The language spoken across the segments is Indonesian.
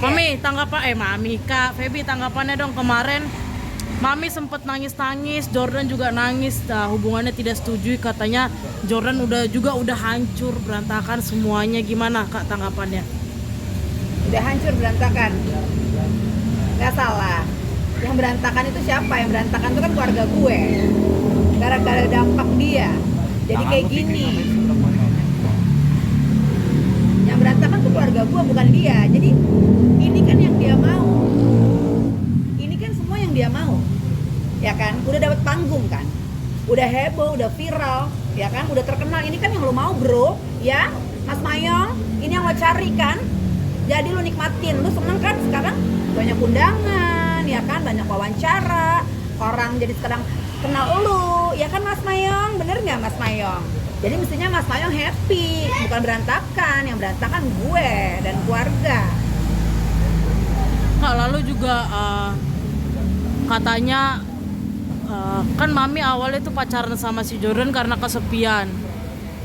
Mami, tanggapan Mami, Kak Feby tanggapannya dong kemarin. Mami sempat nangis-nangis, Jordan juga nangis. Hubungannya tidak setuju, katanya Jordan udah hancur, berantakan semuanya. Gimana Kak tanggapannya? Udah hancur berantakan. Nggak salah. Yang berantakan itu siapa? Yang berantakan itu kan keluarga gue. Gara-gara dampak dia. Jadi kayak gini. Yang berantakan tuh keluarga gue, bukan dia. Jadi ini kan yang dia mau. Ini kan semua yang dia mau. Ya kan? Udah dapat panggung kan? Udah heboh, udah viral, ya kan? Udah terkenal. Ini kan yang lo mau, bro. Ya, Mas Mayong, ini yang lo cari kan? Jadi lo nikmatin, lo seneng kan sekarang banyak undangan, ya kan, banyak wawancara, orang jadi sekarang kenal lo, ya kan Mas Mayong, bener nggak Mas Mayong? Jadi mestinya Mas Mayong happy, bukan berantakan, yang berantakan gue dan keluarga. Kak, lalu juga katanya kan Mami awalnya tuh pacaran sama si Jordan karena kesepian.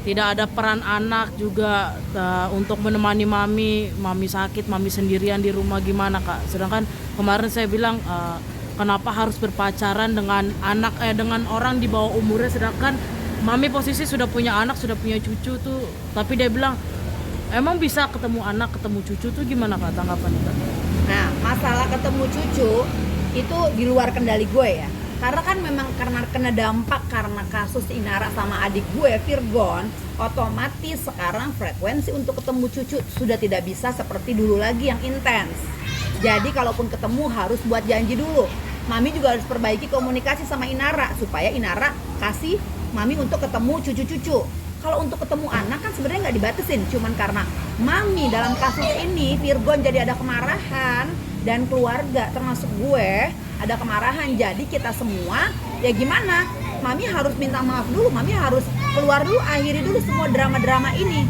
Tidak ada peran anak juga untuk menemani Mami sakit, Mami sendirian di rumah, gimana Kak? Sedangkan kemarin saya bilang kenapa harus berpacaran dengan dengan orang di bawah umurnya, sedangkan Mami posisi sudah punya anak, sudah punya cucu tuh. Tapi dia bilang emang bisa ketemu anak, ketemu cucu tuh gimana Kak tanggapannya Kak? Nah, masalah ketemu cucu itu di luar kendali gue ya. Karena kan memang karena kena dampak karena kasus Inara sama adik gue Virgon, otomatis sekarang frekuensi untuk ketemu cucu sudah tidak bisa seperti dulu lagi yang intens. Jadi kalaupun ketemu harus buat janji dulu. Mami juga harus perbaiki komunikasi sama Inara supaya Inara kasih Mami untuk ketemu cucu-cucu. Kalau untuk ketemu anak kan sebenarnya nggak dibatasin, cuman karena Mami dalam kasus ini Virgon jadi ada kemarahan dan keluarga termasuk gue ada kemarahan, jadi kita semua ya gimana, Mami harus minta maaf dulu, Mami harus keluar dulu, akhiri dulu semua drama-drama ini,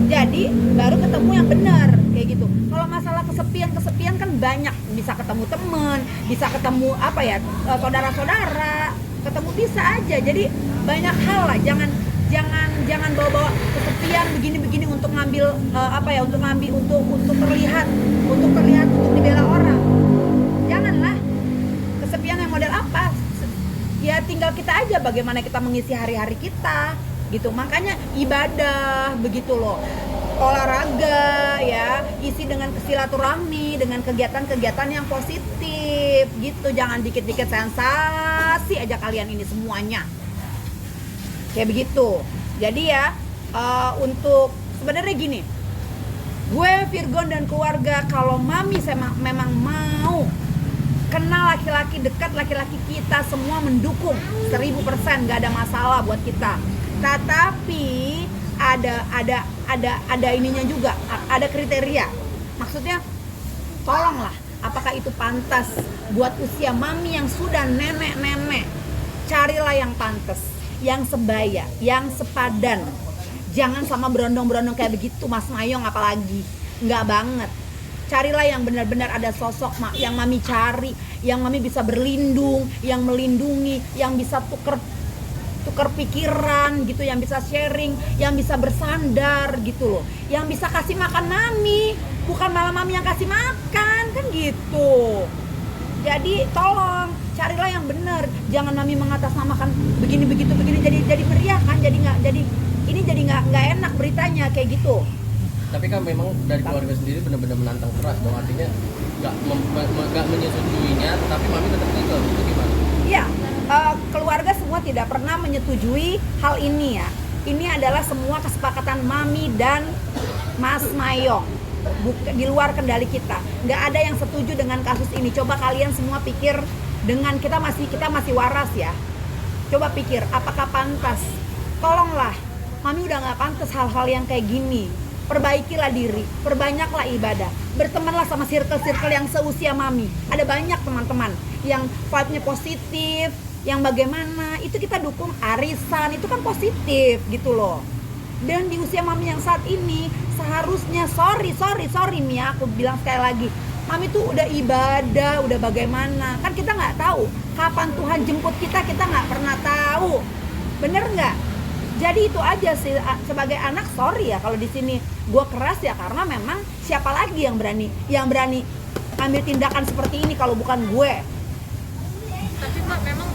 jadi baru ketemu yang benar kayak gitu. Kalau masalah kesepian kan banyak, bisa ketemu temen, bisa ketemu saudara-saudara, ketemu bisa aja, jadi banyak hal lah. Jangan bawa-bawa kesepian begini untuk ngambil untuk terlihat untuk dibela orang. Janganlah. Kesepian yang model apa? Ya tinggal kita aja bagaimana kita mengisi hari-hari kita gitu. Makanya ibadah begitu loh. Olahraga ya, isi dengan silaturahmi, dengan kegiatan-kegiatan yang positif gitu. Jangan dikit-dikit sensasi aja kalian ini semuanya. Kayak begitu. Jadi ya untuk sebenarnya gini, gue Virgon dan keluarga, kalau Mami memang mau kenal laki-laki dekat, laki-laki kita semua mendukung 1000%, nggak ada masalah buat kita. Tetapi ada ininya juga, ada kriteria. Maksudnya tolonglah, apakah itu pantas buat usia Mami yang sudah nenek-nenek? Carilah yang pantas, yang sebaya, yang sepadan. Jangan sama berondong-berondong kayak begitu Mas Mayong, apalagi nggak banget. Carilah yang benar-benar ada sosok yang Mami cari, yang Mami bisa berlindung, yang melindungi, yang bisa tuker pikiran gitu, yang bisa sharing, yang bisa bersandar gitu loh, yang bisa kasih makan Mami, bukan malah Mami yang kasih makan kan gitu. Jadi tolong carilah yang benar, jangan Mami mengatasnamakan begini jadi meriah kan, jadi nggak enak beritanya kayak gitu. Tapi kan memang dari keluarga sendiri benar-benar menantang keras dong, artinya nggak menyetujuinya, tapi Mami tetap tinggal, itu gimana? Iya, keluarga semua tidak pernah menyetujui hal ini ya. Ini adalah semua kesepakatan Mami dan Mas Mayong, di luar kendali kita. Nggak ada yang setuju dengan kasus ini. Coba kalian semua pikir, dengan kita masih waras ya. Coba pikir, apakah pantas? Tolonglah, Mami udah nggak pantas hal-hal yang kayak gini. Perbaikilah diri, perbanyaklah ibadah, bertemanlah sama circle-circle yang seusia Mami. Ada banyak teman-teman yang vibe-nya positif, yang bagaimana, itu kita dukung. Arisan, itu kan positif gitu loh. Dan di usia Mami yang saat ini, seharusnya sorry Mia, aku bilang sekali lagi, Mami tuh udah ibadah, udah bagaimana, kan kita nggak tahu kapan Tuhan jemput kita nggak pernah tahu, bener nggak? Jadi itu aja sih, sebagai anak sorry ya kalau di sini gue keras ya karena memang siapa lagi yang berani ambil tindakan seperti ini kalau bukan gue. Tapi Mbak, memang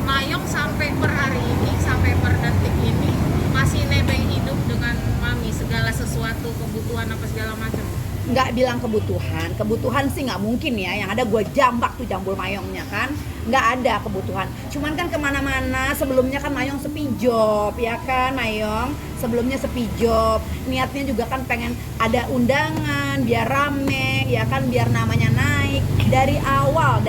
Mayong sampai per hari ini, sampai per detik ini masih nebeng hidup dengan Mami, segala sesuatu, kebutuhan apa segala macam. Nggak bilang kebutuhan sih nggak mungkin ya, yang ada gue jambak tuh jambul Mayongnya kan, nggak ada kebutuhan. Cuman kan kemana-mana sebelumnya kan Mayong sepi job ya kan, Mayong sebelumnya sepi job, niatnya juga kan pengen ada undangan biar rame ya kan, biar namanya naik dari awal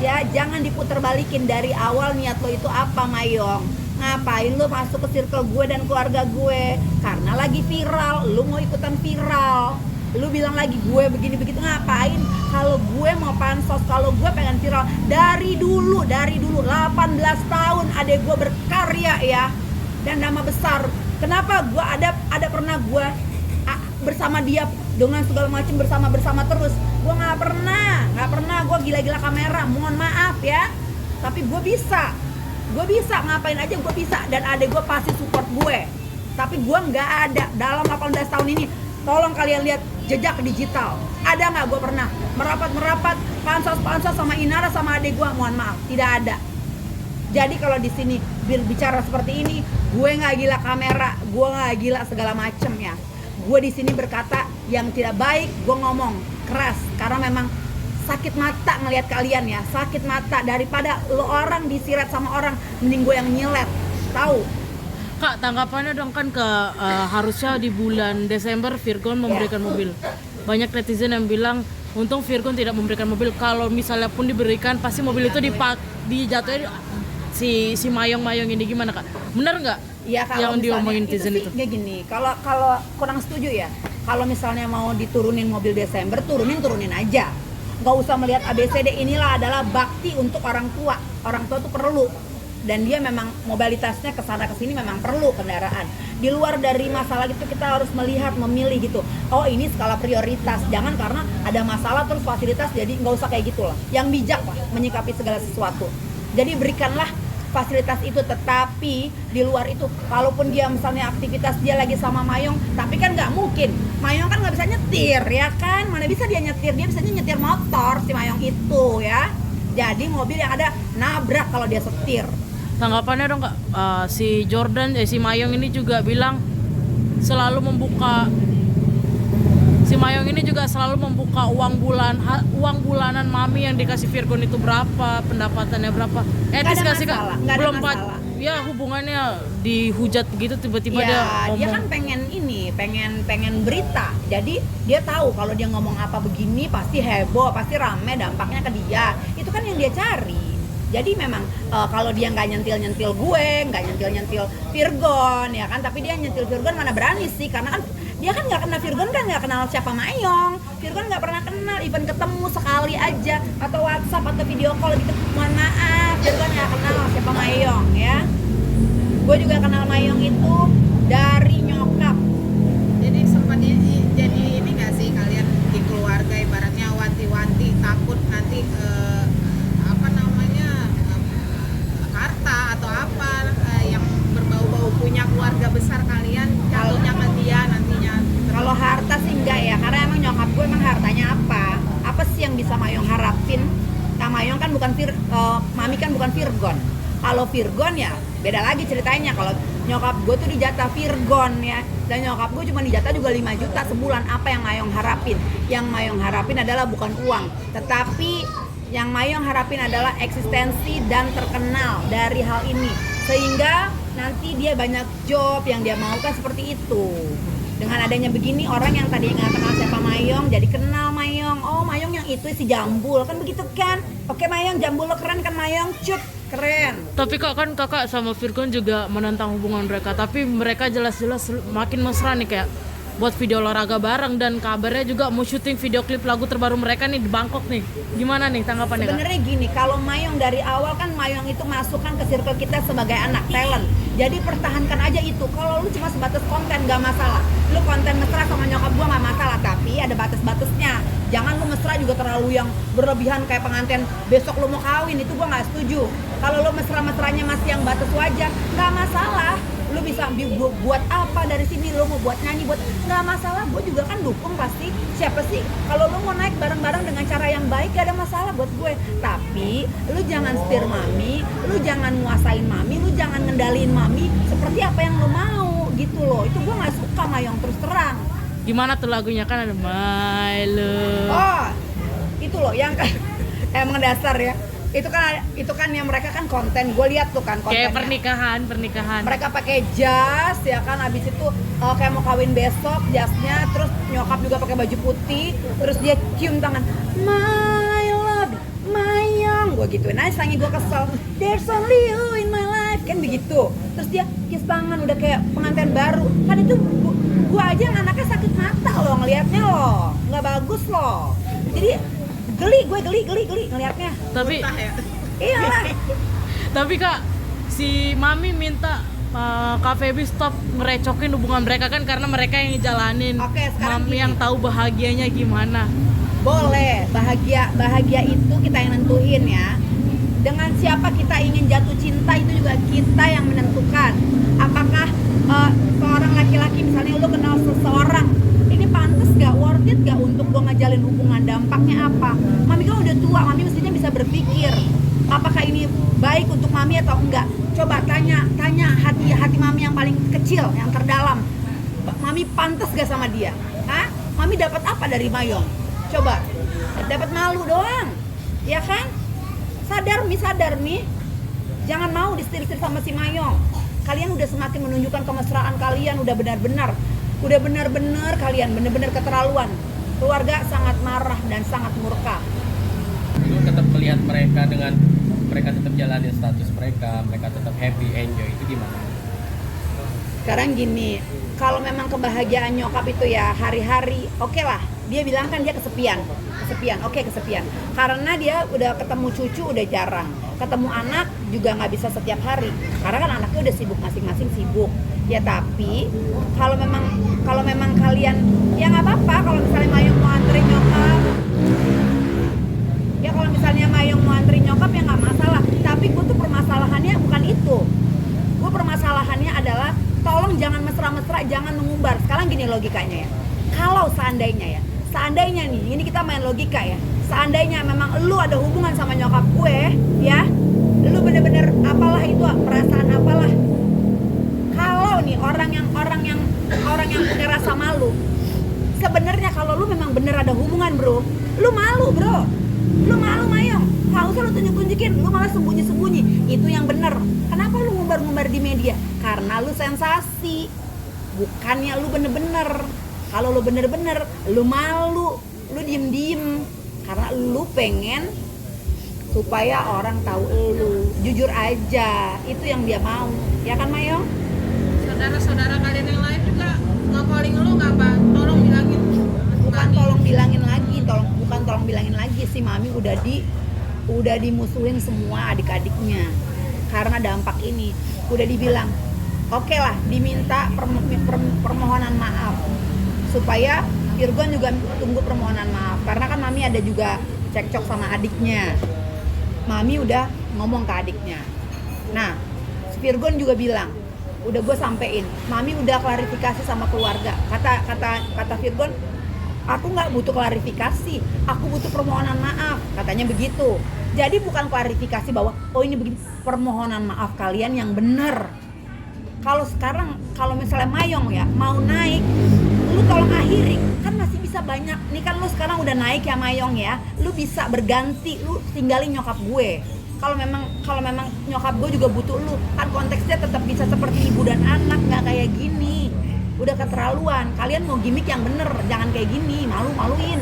ya, jangan diputer balikin dari awal. Niat lo itu apa Mayong? Ngapain lo masuk ke circle gue dan keluarga gue? Karena lagi viral, lo mau ikutan viral. Lu bilang lagi gue begini begitu, ngapain? Kalau gue mau pansos, kalau gue pengen viral dari dulu 18 tahun adek gue berkarya ya, dan nama besar. Kenapa gue ada pernah gue bersama dia dengan segala macam, bersama terus? Gue nggak pernah gue gila-gila kamera, mohon maaf ya, tapi gue bisa ngapain aja gue bisa, dan adek gue pasti support gue. Tapi gue nggak ada dalam 18 tahun ini. Tolong kalian lihat jejak digital, ada nggak gue pernah merapat pansos sama Inara sama adik gue? Mohon maaf, tidak ada. Jadi kalau di sini bicara seperti ini, gue nggak gila kamera, gue nggak gila segala macem ya. Gue di sini berkata yang tidak baik, gue ngomong keras karena memang sakit mata ngelihat kalian ya, sakit mata. Daripada lo orang disirat sama orang, mending gue yang nyilet, tahu? Kak, tanggapannya dong kan ke harusnya di bulan Desember Virgon memberikan mobil. Banyak netizen yang bilang untung Virgon tidak memberikan mobil. Kalau misalnya pun diberikan, pasti mobil itu dijatuhin si Mayong ini, gimana Kak? Benar nggak? Ya, kalau yang diomongin netizen itu? Kayak gini, kalau kurang setuju ya. Kalau misalnya mau diturunin mobil Desember, turunin aja. Nggak usah melihat ABCD. Inilah adalah bakti untuk orang tua. Orang tua tuh perlu. Dan dia memang mobilitasnya kesana kesini memang perlu kendaraan. Di luar dari masalah itu kita harus melihat, memilih gitu. Oh ini skala prioritas, jangan karena ada masalah terus fasilitas, jadi nggak usah kayak gitu lah. Yang bijak lah menyikapi segala sesuatu. Jadi berikanlah fasilitas itu, tetapi di luar itu, kalaupun dia misalnya aktivitas dia lagi sama Mayong, tapi kan nggak mungkin. Mayong kan nggak bisa nyetir ya kan, mana bisa dia nyetir, dia bisanya nyetir motor si Mayong itu ya. Jadi mobil yang ada nabrak kalau dia setir. Tanggapannya dong Kak, si Mayong ini juga bilang selalu membuka, si Mayong ini juga selalu membuka uang bulanan Mami yang dikasih Virgon itu berapa, pendapatannya berapa. Etis gak sih Kak? Belum ya hubungannya dihujat begitu tiba-tiba ya, dia ngomong. Dia kan pengen berita. Jadi dia tahu kalau dia ngomong apa begini pasti heboh, pasti rame, dampaknya ke dia. Itu kan yang dia cari. Jadi memang kalau dia nggak nyentil gue, nggak nyentil Virgon ya kan, tapi dia nyentil Virgon mana berani sih, karena kan dia kan nggak kenal Virgon, kan nggak kenal siapa Mayong. Virgon nggak pernah kenal, even ketemu sekali aja atau WhatsApp atau video call gitu. Mohon maaf, Virgon nggak kenal siapa Mayong ya. Gue juga kenal Mayong itu dari nyokap. Jadi sempat jadi ini nggak sih kalian di keluarga ibaratnya wanti-wanti takut nanti apa namanya harta atau apa yang berbau-bau punya keluarga besar kalian jatuhnya ke dia nantinya? Kalau harta sih enggak ya, karena emang nyokap gue emang hartanya apa sih yang bisa Mayong harapin? Nah Mayong kan Mami kan bukan Virgon. Kalau Virgon ya beda lagi ceritanya. Kalau nyokap gue tuh dijatah Virgon ya, dan nyokap gue cuma dijatah juga 5 juta sebulan. Apa yang Mayong harapin? Yang Mayong harapin adalah bukan uang, tetapi yang Mayong harapin adalah eksistensi dan terkenal dari hal ini, sehingga nanti dia banyak job yang dia mau kan seperti itu. Dengan adanya begini, orang yang tadi nggak kenal siapa Mayong jadi kenal Mayong. Oh Mayong yang itu si Jambul kan begitu kan? Oke Mayong, Jambul lo keren kan Mayong, cut keren. Tapi Kak, kan kakak sama Virgon juga menentang hubungan mereka, tapi mereka jelas-jelas makin mesra nih, kayak buat video olahraga bareng, dan kabarnya juga mau syuting video klip lagu terbaru mereka nih di Bangkok nih. Gimana nih tanggapannya Kak? Sebenarnya gini, kalau Mayong dari awal kan Mayong itu masukkan ke circle kita sebagai anak talent. Jadi pertahankan aja itu. Kalau lu cuma sebatas konten gak masalah. Lu konten mesra sama nyokap gua gak masalah, tapi ada batas-batasnya. Jangan lu mesra juga terlalu yang berlebihan kayak pengantin besok lu mau kawin, itu gua gak setuju. Kalau lu mesra-mesranya masih yang batas wajar, gak masalah. lu bisa buat apa dari sini, lu mau buat nyanyi, buat nggak masalah, gue juga kan dukung pasti. Siapa sih kalau lu mau naik bareng-bareng dengan cara yang baik gak ada masalah buat gue. Tapi lu jangan setir mami, lu jangan nguasain mami, lu jangan ngendaliin mami seperti apa yang lu mau gitu loh. Itu gue nggak suka Mayong, terus terang. Gimana tuh lagunya, kan ada My Love. Oh itu loh yang kan emang dasar ya. Itu kan yang mereka kan konten, gue lihat tuh kan kontennya. Kayak pernikahan. Mereka pakai jas ya kan, habis itu kayak mau kawin besok jasnya, terus nyokap juga pakai baju putih, terus dia cium tangan, my love, Mayong, gue gituin aja, sangi gue kesel, there's only you in my life, kan begitu. Terus dia kiss tangan, udah kayak pengantin baru. Kan itu gue aja yang anaknya sakit mata loh ngelihatnya loh, nggak bagus loh. Jadi gue geli ngelihatnya. Tapi Entah ya. Iyalah. tapi Kak, si Mami minta Kak Feby stop ngerecokin hubungan mereka kan karena mereka yang ngejalanin. Oke, sekarang Mami gini. yang tahu bahagianya gimana. Boleh, bahagia itu kita yang nentuin ya. Dengan siapa kita ingin jatuh cinta itu juga kita yang menentukan. Apakah seorang laki-laki misalnya lu kenal seseorang, ini pantas gak, worth it gak untuk gue ngejalin hubungan, dampaknya apa? Mami kan udah tua, Mami mestinya bisa berpikir apakah ini baik untuk Mami atau enggak. Coba tanya hati Mami yang paling kecil, yang terdalam, Mami pantas gak sama dia? Hah? Mami dapat apa dari Mayong? Coba, dapat malu doang, ya kan? Sadar Mi, jangan mau disetir-setir sama si Mayong. Kalian udah semakin menunjukkan kemesraan kalian, udah benar-benar kalian benar-benar keterlaluan. Keluarga sangat marah dan sangat murka. Lu tetap melihat mereka dengan mereka tetap jalanin status mereka tetap happy, enjoy, itu gimana? Sekarang gini, kalau memang kebahagiaan nyokap itu ya hari-hari, oke lah. Dia bilang kan dia kesepian, kesepian. Karena dia udah ketemu cucu udah jarang, ketemu anak juga nggak bisa setiap hari. Karena kan anaknya udah sibuk, masing-masing sibuk. Ya tapi kalau memang kalian ya nggak apa-apa kalau misalnya Mayong mau anterin nyokap. Ya kalau misalnya Mayong mau anterin nyokap ya nggak masalah. Tapi gue tuh permasalahannya bukan itu. Gue permasalahannya adalah tolong jangan mesra-mesra, jangan mengumbar. Sekarang gini logikanya ya. Kalau seandainya nih, ini kita main logika ya. Seandainya memang lu ada hubungan sama nyokap gue, ya, lu bener-bener apalah itu, perasaan apalah. Kalau nih orang yang punya rasa malu, sebenarnya kalau lu memang bener ada hubungan bro, lu malu Mayong, nggak usah lu tunjukin, lu malah sembunyi, itu yang bener. Kenapa lu ngumbar-ngumbar di media? Karena lu sensasi, bukannya lu bener-bener. Kalau lu bener-bener, lu malu, lu diem-diem, karena lu pengen supaya orang tahu lu. Jujur aja, itu yang dia mau, ya kan Mayong? Saudara-saudara kalian yang lain juga nggak calling lu nggak apa? Tolong bilangin. Bukan tolong bilangin lagi, si Mami udah dimusuhin semua adik-adiknya karena dampak ini. Udah dibilang, oke lah, diminta permohonan maaf supaya Virgon juga tunggu permohonan maaf karena kan Mami ada juga cekcok sama adiknya. Mami udah ngomong ke adiknya. Nah, Virgon juga bilang, udah gue sampein, Mami udah klarifikasi sama keluarga. Kata Virgon, aku nggak butuh klarifikasi, aku butuh permohonan maaf, katanya begitu. Jadi bukan klarifikasi bahwa oh ini begini, permohonan maaf kalian yang benar. Kalau sekarang kalau misalnya Mayong ya mau naik, lu tolong akhiri, kan masih bisa banyak. Nih kan lu sekarang udah naik ya Mayong ya, lu bisa berganti, lu tinggalin nyokap gue. Kalau memang nyokap gue juga butuh lu, kan konteksnya tetap bisa seperti ibu dan anak, nggak kayak gini. Udah keterlaluan. Kalian mau gimmick yang bener, jangan kayak gini, malu-maluin.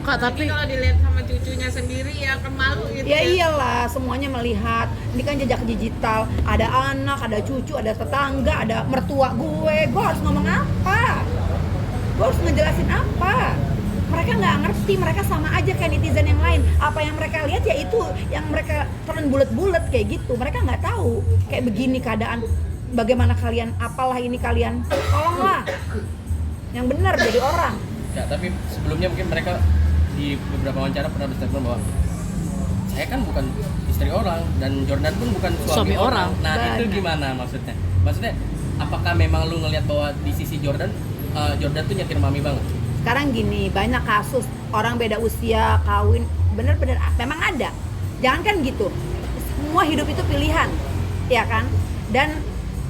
Kak, tapi kalau dilihat sama cucunya sendiri ya kan malu gitu Ya iyalah, semuanya melihat. Ini kan jejak digital. Ada anak, ada cucu, ada tetangga, ada mertua gue. Gue harus ngomong apa? Gue harus ngejelasin apa? Mereka nggak ngerti, mereka sama aja kayak netizen yang lain. Apa yang mereka lihat ya itu yang mereka turun bulet-bulet kayak gitu. Mereka nggak tahu kayak begini keadaan. Bagaimana kalian? Apalah ini kalian? Tolonglah. Yang benar jadi orang. Ya, tapi sebelumnya mungkin mereka di beberapa wawancara pernah berstatement bahwa saya kan bukan istri orang dan Jordan pun bukan suami Suami orang. Nah, Benar. itu gimana maksudnya? Maksudnya apakah memang lu ngelihat bahwa di sisi Jordan Jordan tuh nyetir mami banget? Sekarang gini, banyak kasus orang beda usia, kawin, bener-bener memang ada. Jangan kan gitu. Semua hidup itu pilihan, ya kan? Dan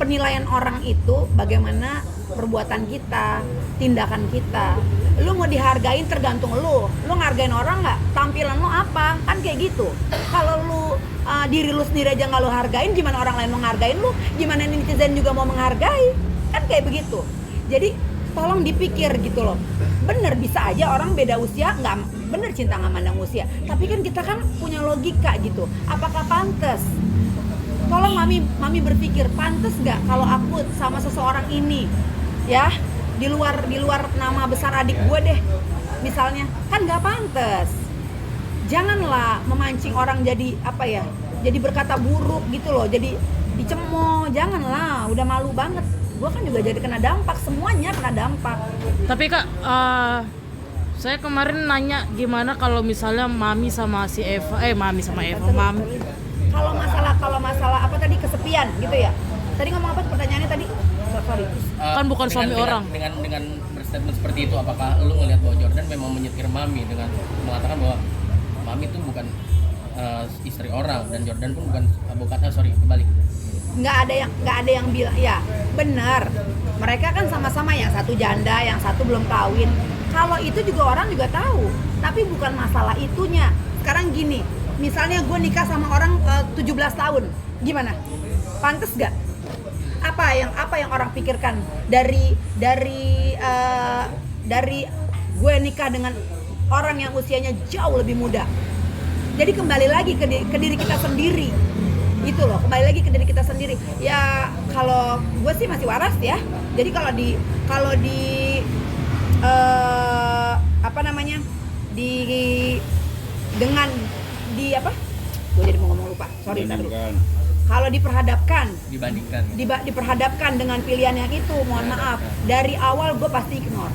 penilaian orang itu bagaimana perbuatan kita, tindakan kita. Lu mau dihargain tergantung lu. Lu ngargain orang nggak? Tampilan lu apa? Kan kayak gitu. Kalau lu diri lu sendiri aja nggak lu hargain, gimana orang lain mau ngargain lu? Gimana netizen juga mau menghargai? Kan kayak begitu. Jadi tolong dipikir gitu loh. Bener, bisa aja orang beda usia nggak bener cinta nggak mandang usia. Tapi kan kita kan punya logika gitu. Apakah pantas? Tolong mami berpikir, pantas nggak kalau aku sama seseorang ini, ya, di luar nama besar adik gue deh, misalnya, kan nggak pantas. Janganlah memancing orang jadi apa ya, jadi berkata buruk gitu loh, jadi dicemooh. Janganlah, udah malu banget. Gue kan juga jadi kena dampak, semuanya kena dampak. Tapi Kak, saya kemarin nanya gimana kalau misalnya mami sama si Eva, mami sama Eva, mami. Kalau masalah apa tadi, kesepian gitu ya. Tadi ngomong apa pertanyaannya tadi? Sorry. Kan bukan suami orang. Dengan berstatement seperti itu, apakah lu ngelihat bahwa Jordan memang menyetir mami dengan mengatakan bahwa mami itu bukan istri orang dan Jordan pun bukan kebalik. Nggak ada yang bilang ya benar. Mereka kan sama-sama, yang satu janda, yang satu belum kawin. Kalau itu juga orang juga tahu, tapi bukan masalah itunya. Sekarang gini, misalnya gue nikah sama orang 17 tahun, gimana? Pantes gak? Apa yang orang pikirkan dari gue nikah dengan orang yang usianya jauh lebih muda? Jadi kembali lagi ke diri kita sendiri, gitu loh. Kembali lagi ke diri kita sendiri. Ya kalau gue sih masih waras ya. Jadi kalau di gue jadi mau ngomong lupa, sorry. Kalau diperhadapkan dengan pilihan yang itu, mohon maaf, dari awal gue pasti ignore,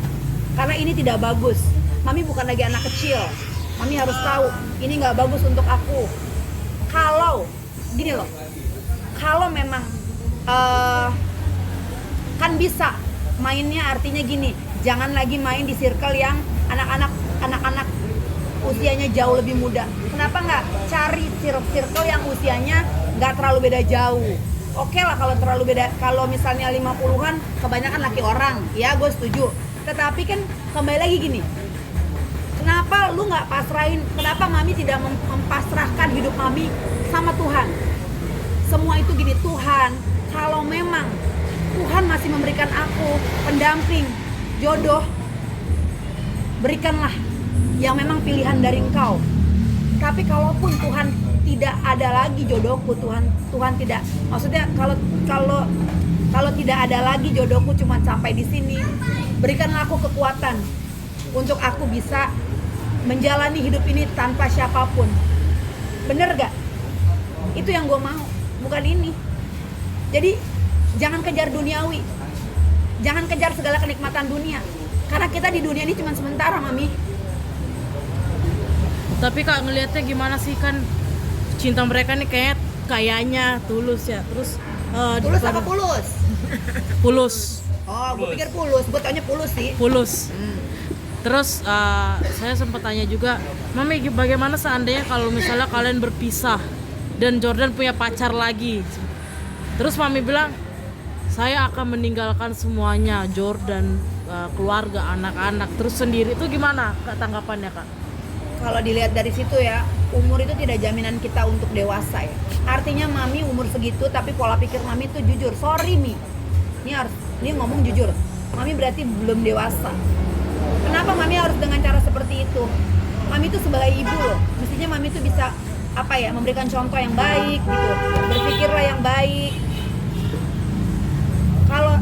karena ini tidak bagus. Mami bukan lagi anak kecil, mami harus tahu ini nggak bagus untuk aku. Kalau gini loh, kalau memang kan bisa mainnya, artinya gini, jangan lagi main di circle yang anak-anak usianya jauh lebih muda. Kenapa nggak cari circle yang usianya nggak terlalu beda jauh? Oke lah kalau terlalu beda, kalau misalnya 50-an kebanyakan laki orang, ya gue setuju. Tetapi kan kembali lagi gini, kenapa lu nggak pasrahin, kenapa mami tidak mempasrahkan hidup mami sama Tuhan? Semua itu gini, Tuhan, kalau memang Tuhan masih memberikan aku pendamping, jodoh, berikanlah yang memang pilihan dari Engkau. Tapi kalaupun Tuhan tidak ada lagi jodohku, Tuhan tidak, maksudnya kalau tidak ada lagi jodohku, cuma sampai di sini, berikanlah aku kekuatan untuk aku bisa menjalani hidup ini tanpa siapapun. Bener gak? Itu yang gue mau, bukan ini. Jadi jangan kejar duniawi, jangan kejar segala kenikmatan dunia, karena kita di dunia ini cuma sementara, mami. Tapi Kak, ngelihatnya gimana sih, kan cinta mereka nih kayaknya tulus ya. Terus Tulus apa pulus? Pulus. Oh, gue pikir pulus, gue taunya pulus sih. Pulus. Terus saya sempat tanya juga, Mami, bagaimana seandainya kalau misalnya kalian berpisah dan Jordan punya pacar lagi? Terus Mami bilang, saya akan meninggalkan semuanya, Jordan, keluarga, anak-anak, terus sendiri. Itu gimana Kak tanggapannya, Kak? Kalau dilihat dari situ ya, umur itu tidak jaminan kita untuk dewasa ya. Artinya mami umur segitu, tapi pola pikir mami itu jujur. Sorry Mi, ini ngomong jujur. Mami berarti belum dewasa. Kenapa mami harus dengan cara seperti itu? Mami itu sebagai ibu loh, mestinya mami itu bisa memberikan contoh yang baik gitu. Berpikirlah yang baik. Kalau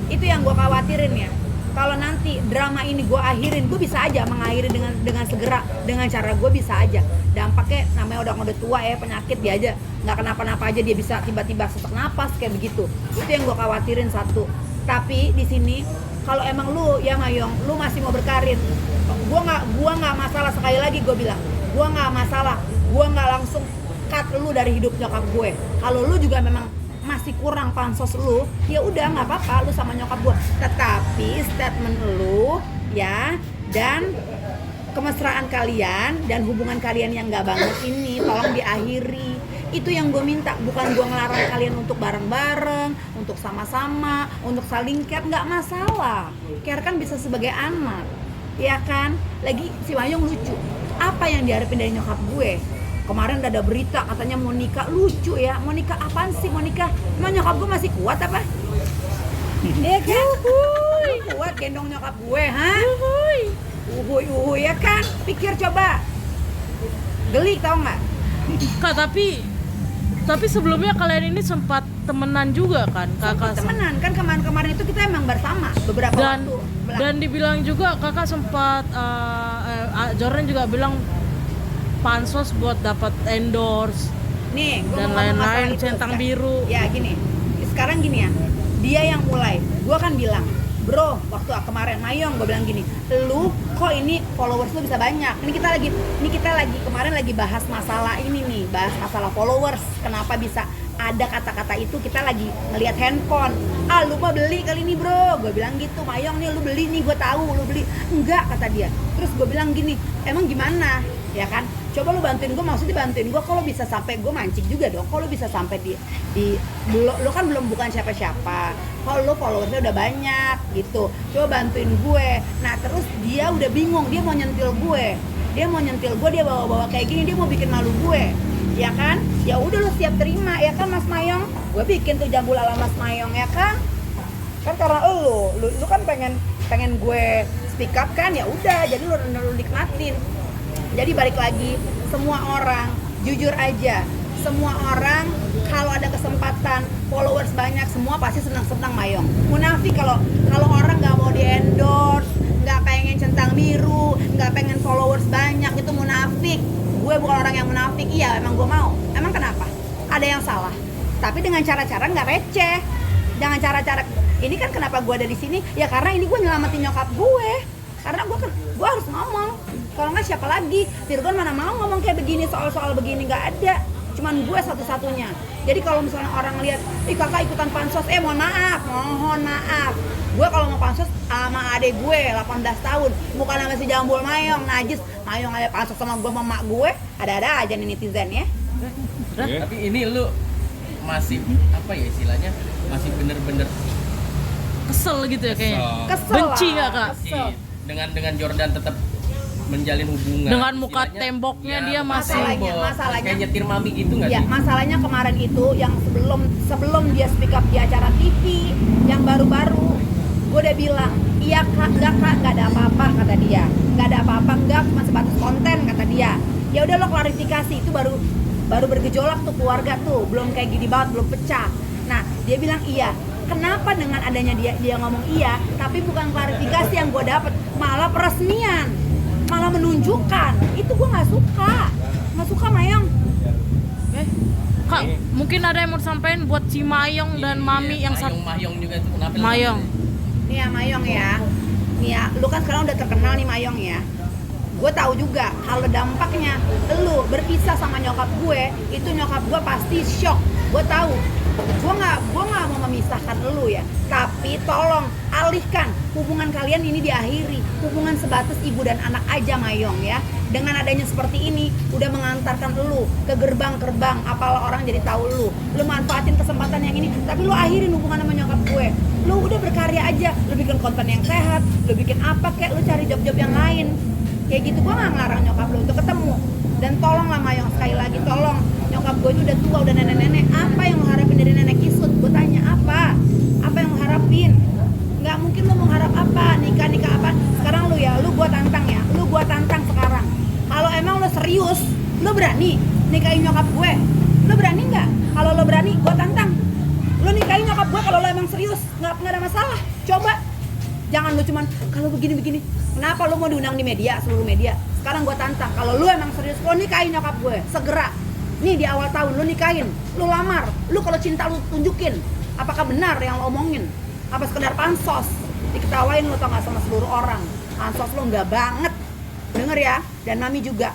itu yang gue khawatirin ya. Kalau nanti drama ini gue akhirin, gue bisa aja mengakhiri dengan segera, dengan cara gue bisa aja. Dampaknya namanya udah tua ya, penyakit dia aja nggak kenapa-napa aja, dia bisa tiba-tiba sesak napas kayak begitu. Itu yang gue khawatirin satu. Tapi di sini kalau emang lu ya Mayong, lu masih mau berkarir, gue nggak masalah. Sekali lagi gue bilang, gue nggak masalah, gue nggak langsung cut lu dari hidup nyokap gue. Kalau lu juga memang masih kurang pansos lu, ya udah nggak apa-apa lu sama nyokap gue. Tetapi statement lu ya dan kemesraan kalian dan hubungan kalian yang nggak banget ini tolong diakhiri. Itu yang gue minta, bukan gue ngelarang kalian untuk bareng-bareng, untuk sama-sama, untuk saling care, nggak masalah. Care kan bisa sebagai anak, ya kan? Lagi si Mayong lucu. Apa yang diharapin dari nyokap gue? Kemarin udah ada berita katanya mau nikah, lucu ya. Mau nikah apaan sih mau nikah? Emang nyokap gue masih kuat apa? Iya kan? Kuat gendong nyokap gue, ha? Uhuy ya kan? Pikir coba. Geli tau nggak? Kak, tapi sebelumnya kalian ini sempat temenan juga kan, kakak? Temenan kan kemarin itu kita emang bersama beberapa waktu. Dan dibilang juga kakak sempat Jordan juga bilang pansos buat dapat endorse Nih, gua dan mau ngomong masalah lain-lain itu centang sekarang. biru. Ya gini, sekarang gini ya, dia yang mulai. Gua kan bilang, bro, waktu kemarin Mayong, gue bilang gini, lu kok ini followers lu bisa banyak. Ini kita lagi kemarin lagi bahas masalah ini nih, bahas masalah followers. Kenapa bisa ada kata-kata itu? Kita lagi ngelihat handphone. Ah, lu mah beli kali ini bro. Gue bilang gitu, Mayong nih lu beli nih, gue tahu lu beli. Enggak, kata dia. Terus gue bilang gini, emang gimana? Ya kan? Coba lu bantuin gue, maksudnya bantuin gue kalau bisa sampai, gue mancing juga dong. Kalau bisa sampai di lu kan belum bukan siapa-siapa. Kalau lu followersnya udah banyak gitu. Coba bantuin gue. Nah, terus dia udah bingung, dia mau nyentil gue. Dia bawa-bawa kayak gini, dia mau bikin malu gue. Ya kan? Ya udah lu siap terima ya kan Mas Mayong? Gue bikin tuh jambul ala Mas Mayong ya kan? Kan karena lu kan pengen gue speak up kan, ya udah jadi lu nikmatin. Jadi balik lagi, semua orang jujur aja, semua orang kalau ada kesempatan followers banyak semua pasti senang-senang Mayong. Munafik kalau orang nggak mau di endorse, nggak pengen centang biru, nggak pengen followers banyak, itu munafik. Gue bukan orang yang munafik, iya emang gue mau. Emang kenapa? Ada yang salah. Tapi dengan cara-cara nggak receh, jangan cara-cara. Ini kan kenapa gue ada di sini? Ya karena ini gue nyelamatin nyokap gue. Karena gue harus ngomong. Kalau nggak siapa lagi? Virgon mana mau ngomong kayak begini, soal begini, nggak ada. Cuman gue satu-satunya. Jadi kalau misalnya orang lihat, ih kakak ikutan pansos, mohon maaf. Gue kalau mau pansos sama adek gue 18 tahun, bukan sama si jambul Mayong, najis. Mayong aja pansos sama gue, sama mak gue, ada-ada aja nih netizen ya. Tapi ini lu masih apa ya istilahnya, masih bener-bener Kesel gitu ya kayaknya. Kesel Benci lah, nggak kak? kesel. dengan Jordan tetap menjalin hubungan Dengan muka istilahnya, temboknya ya, dia masih- Masalahnya- kayak nyetir mami gitu nggak Ya, sih? masalahnya kemarin itu yang sebelum dia speak up di acara TV yang baru-baru, gue udah bilang, iya kak, nggak ada apa-apa kata dia, nggak ada apa-apa, nggak cuma sebatas konten kata dia. Ya udah lo klarifikasi, itu baru bergejolak tuh keluarga tuh, belum kayak gini banget, belum pecah. Nah dia bilang iya. Kenapa dengan adanya dia ngomong iya, tapi bukan klarifikasi yang gue dapet, malah peresmian, malah menunjukkan. Itu gue nggak suka Mayong. Kak, mungkin ada yang mau sampaikan buat si Mayong dan Mami yang satu. Mayong juga itu kenapa? Mayong. Nih ya Mayong ya, nih ya, lu kan sekarang udah terkenal nih Mayong ya. Gue tahu juga kalau dampaknya lu berpisah sama nyokap gue, itu nyokap gue pasti shock. Gue tahu. Gue nggak mau memisahkan lu ya, tapi tolong alihkan hubungan kalian ini, diakhiri. Hubungan sebatas ibu dan anak aja Mayong ya. Dengan adanya seperti ini udah mengantarkan lu ke gerbang-gerbang, apalah orang jadi tahu lu manfaatin kesempatan yang ini, tapi lu akhirin hubungan sama nyokap gue. Lu udah berkarya aja, lu bikin konten yang sehat, lu bikin apa kek, lu cari job-job yang lain kayak gitu. Gue nggak ngelarang nyokap lu untuk ketemu. Dan tolonglah Mayong, sekali lagi tolong, nyokap gue udah tua, udah nenek-nenek. Apa yang lo harapin dari nenek Isut? Gue tanya apa yang lo harapin? Nggak mungkin lo mau harap apa, nikah apa. Sekarang lu gue tantang ya, gue tantang sekarang. Kalau emang lo serius, lo berani nikahin nyokap gue? Lo berani nggak? Kalau lo berani, gue tantang. Lo nikahin nyokap gue kalau lo emang serius, nggak ada masalah. Coba, jangan lo cuman kalau begini. Kenapa lo mau diundang di media, seluruh media? Sekarang gue tantang, kalau lo emang serius, lo nikahin nyokap gue, segera. Nih di awal tahun lo nikahin, lo lamar. Lo kalau cinta lo tunjukin. Apakah benar yang lo omongin? Apa sekedar pansos? Diketawain lo tau gak sama seluruh orang. Pansos lo nggak banget. Denger ya, dan Mami juga.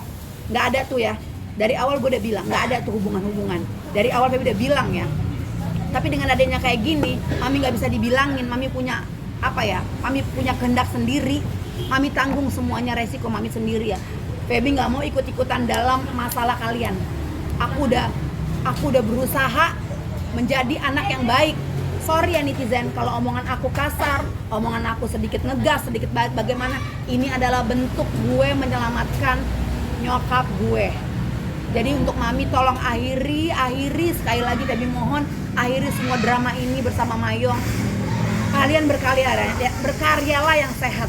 Nggak ada tuh ya. Dari awal gue udah bilang, nggak ada tuh hubungan-hubungan. Dari awal Baby udah bilang ya. Tapi dengan adanya kayak gini, mami nggak bisa dibilangin. Mami punya mami punya kehendak sendiri. Mami tanggung semuanya, resiko mami sendiri ya. Feby nggak mau ikut-ikutan dalam masalah kalian. Aku udah berusaha menjadi anak yang baik. Sorry ya netizen, kalau omongan aku kasar, omongan aku sedikit ngegas, sedikit bagaimana, ini adalah bentuk gue menyelamatkan nyokap gue. Jadi untuk mami tolong akhiri sekali lagi, Feby mohon akhiri semua drama ini bersama Mayong. Kalian berkaryalah yang sehat,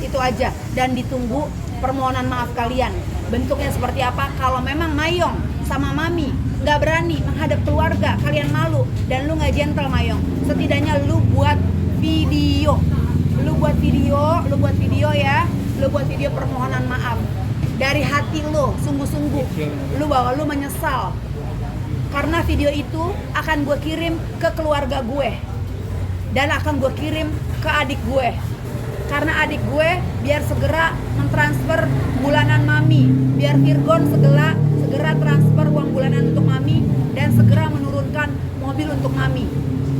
itu aja. Dan ditunggu permohonan maaf kalian. Bentuknya seperti apa? Kalau memang Mayong sama mami nggak berani menghadap keluarga, kalian malu dan lu nggak gentle Mayong, setidaknya lu buat video ya, lu buat video permohonan maaf dari hati lu, sungguh-sungguh lu bahwa lu menyesal, karena video itu akan gue kirim ke keluarga gue dan akan gue kirim ke adik gue, karena adik gue biar segera mentransfer bulanan mami, biar Virgon segera transfer uang bulanan untuk mami dan segera menurunkan mobil untuk mami.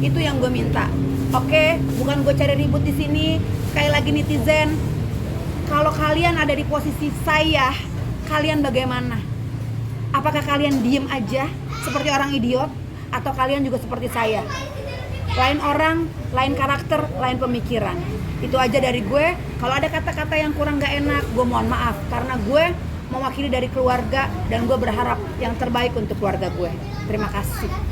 Itu yang gue minta. Oke, bukan gue cari ribut di sini. Sekali lagi netizen, kalau kalian ada di posisi saya, kalian bagaimana? Apakah kalian diem aja seperti orang idiot, atau kalian juga seperti saya? Lain orang, lain karakter, lain pemikiran. Itu aja dari gue. Kalau ada kata-kata yang kurang gak enak, gue mohon maaf, karena gue mewakili dari keluarga dan gue berharap yang terbaik untuk keluarga gue. Terima kasih.